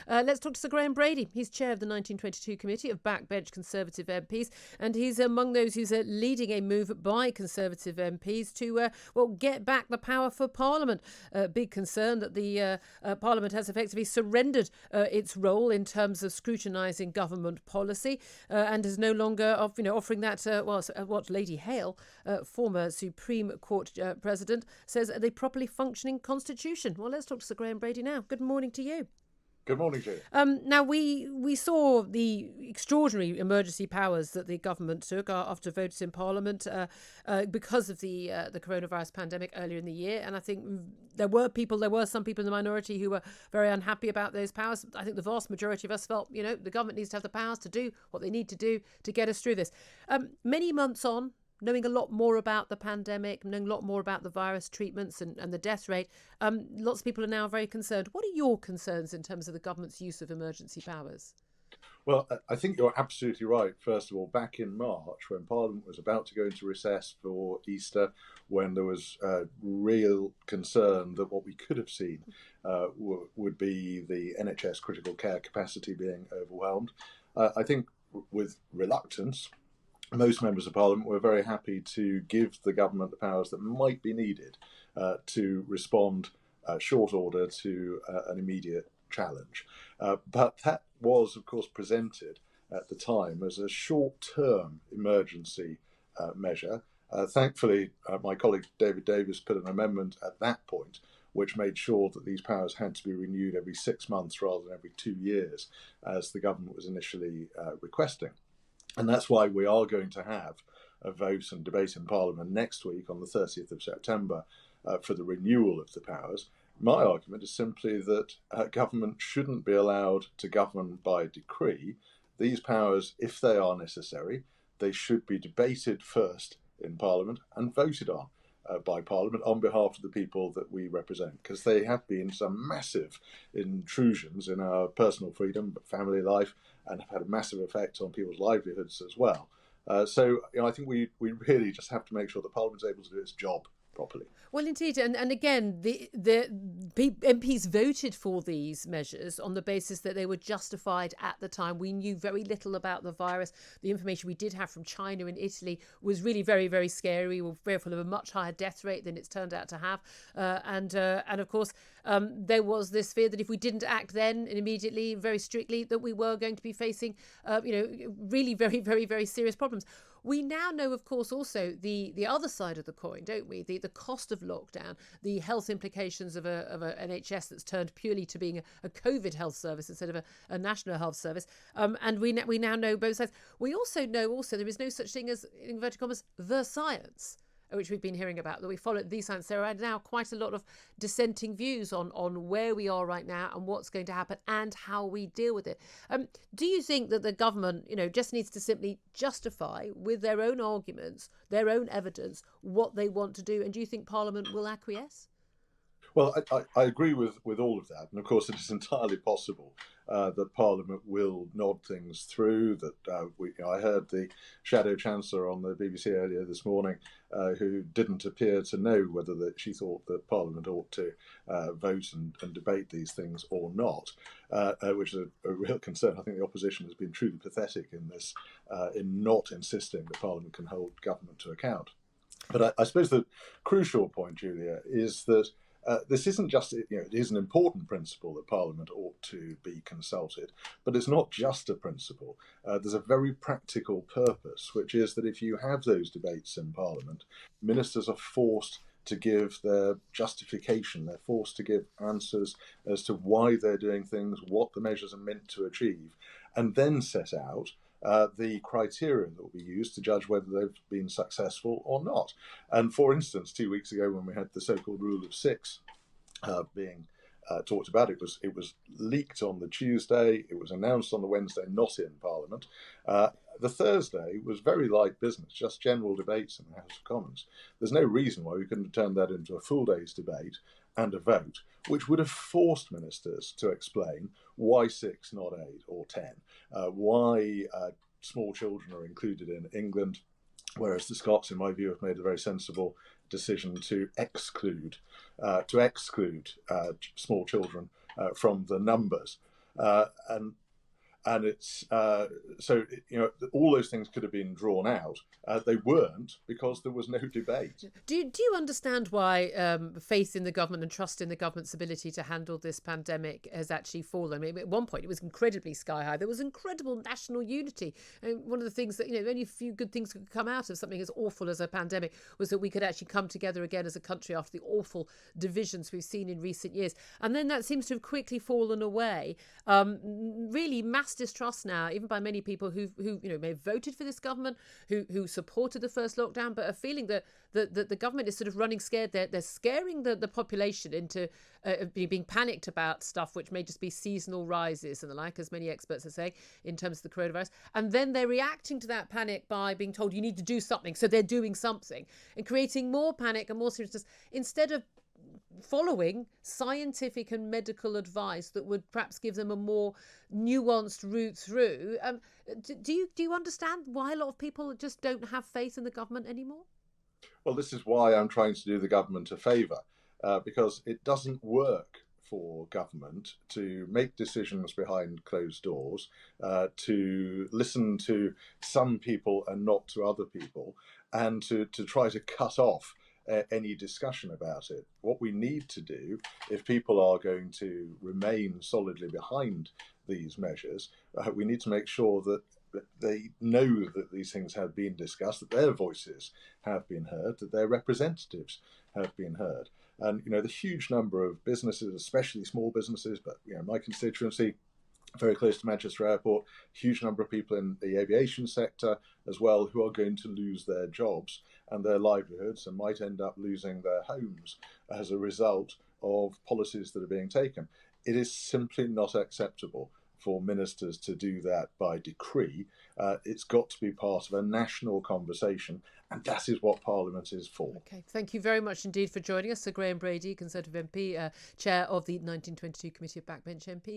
Let's talk to Sir Graham Brady. He's chair of the 1922 Committee of Backbench Conservative MPs, and he's among those who's leading a move by Conservative MPs to, get back the power for Parliament. Big concern that the Parliament has effectively surrendered its role in terms of scrutinising government policy and is no longer offering that, what Lady Hale, former Supreme Court President, says a properly functioning constitution. Well, let's talk to Sir Graham Brady now. Good morning to you. Good morning, Julia. Now, we saw the extraordinary emergency powers that the government took after votes in Parliament because of the coronavirus pandemic earlier in the year. And I think there were some people in the minority who were very unhappy about those powers. I think the vast majority of us felt, the government needs to have the powers to do what they need to do to get us through this. Many months on, knowing a lot more about the pandemic, knowing a lot more about the virus treatments and the death rate, lots of people are now very concerned. What are your concerns in terms of the government's use of emergency powers? Well, I think you're absolutely right. First of all, back in March, when Parliament was about to go into recess for Easter, when there was real concern that what we could have seen would be the NHS critical care capacity being overwhelmed, I think with reluctance, most members of Parliament were very happy to give the government the powers that might be needed to respond short order to an immediate challenge. But that was, of course, presented at the time as a short-term emergency measure. Thankfully, my colleague David Davis put an amendment at that point which made sure that these powers had to be renewed every 6 months rather than every 2 years, as the government was initially requesting. And that's why we are going to have a vote and debate in Parliament next week on the 30th of September for the renewal of the powers. My argument is simply that government shouldn't be allowed to govern by decree. These powers, if they are necessary, they should be debated first in Parliament and voted on by Parliament on behalf of the people that we represent, because they have been some massive intrusions in our personal freedom, family life, and have had a massive effect on people's livelihoods as well. So I think we really just have to make sure that Parliament is able to do its job properly. Well, indeed, and again, the MPs voted for these measures on the basis that they were justified at the time. We knew very little about the virus. The information we did have from China and Italy was really very, very scary. We were fearful of a much higher death rate than it's turned out to have. And of course, there was this fear that if we didn't act then and immediately, very strictly, that we were going to be facing, really very, very, very serious problems. We now know, of course, also the other side of the coin, don't we? The cost of lockdown, the health implications of a NHS that's turned purely to being a COVID health service instead of a national health service. And we now know both sides. We also know there is no such thing as, in inverted commas, the science, which we've been hearing about, that we follow the science. There are now quite a lot of dissenting views on where we are right now and what's going to happen and how we deal with it. Do you think that the government, just needs to simply justify with their own arguments, their own evidence, what they want to do? And do you think Parliament will acquiesce? Well, I agree with all of that. And of course, it is entirely possible that Parliament will nod things through. That I heard the Shadow Chancellor on the BBC earlier this morning, who didn't appear to know whether she thought that Parliament ought to vote and debate these things or not, which is a real concern. I think the opposition has been truly pathetic in this, in not insisting that Parliament can hold government to account. But I suppose the crucial point, Julia, is that this isn't just, it is an important principle that Parliament ought to be consulted, but it's not just a principle. There's a very practical purpose, which is that if you have those debates in Parliament, ministers are forced to give their justification, they're forced to give answers as to why they're doing things, what the measures are meant to achieve, and then set out the criteria that will be used to judge whether they've been successful or not. And for instance, 2 weeks ago, when we had the so-called rule of six being talked about, it was leaked on the Tuesday, it was announced on the Wednesday, not in Parliament. The Thursday was very light business, just general debates in the House of Commons. There's no reason why we couldn't have turned that into a full day's debate and a vote, which would have forced ministers to explain why 6, not 8 or 10, why small children are included in England, whereas the Scots, in my view, have made a very sensible decision to exclude small children from the numbers. And it's so all those things could have been drawn out. They weren't, because there was no debate. Do you understand why faith in the government and trust in the government's ability to handle this pandemic has actually fallen? I mean, at one point it was incredibly sky high. There was incredible national unity. And one of the things that, only a few good things could come out of something as awful as a pandemic was that we could actually come together again as a country after the awful divisions we've seen in recent years. And then that seems to have quickly fallen away. Really mass distrust now, even by many people who may have voted for this government, who supported the first lockdown, but are feeling that the government is sort of running scared. They're scaring the population into being panicked about stuff which may just be seasonal rises and the like, as many experts are saying, in terms of the coronavirus. And then they're reacting to that panic by being told you need to do something. So they're doing something and creating more panic and more seriousness, instead of following scientific and medical advice that would perhaps give them a more nuanced route through. Do you understand why a lot of people just don't have faith in the government anymore? Well, this is why I'm trying to do the government a favour, because it doesn't work for government to make decisions behind closed doors, to listen to some people and not to other people, and to try to cut off any discussion about it. What we need to do, if people are going to remain solidly behind these measures, we need to make sure that they know that these things have been discussed, that their voices have been heard, that their representatives have been heard. And the huge number of businesses, especially small businesses, but my constituency, very close to Manchester Airport, huge number of people in the aviation sector as well, who are going to lose their jobs and their livelihoods, and might end up losing their homes as a result of policies that are being taken. It is simply not acceptable for ministers to do that by decree. It's got to be part of a national conversation, and that is what Parliament is for. Okay, thank you very much indeed for joining us. Sir Graham Brady, Conservative MP, Chair of the 1922 Committee of Backbench MPs.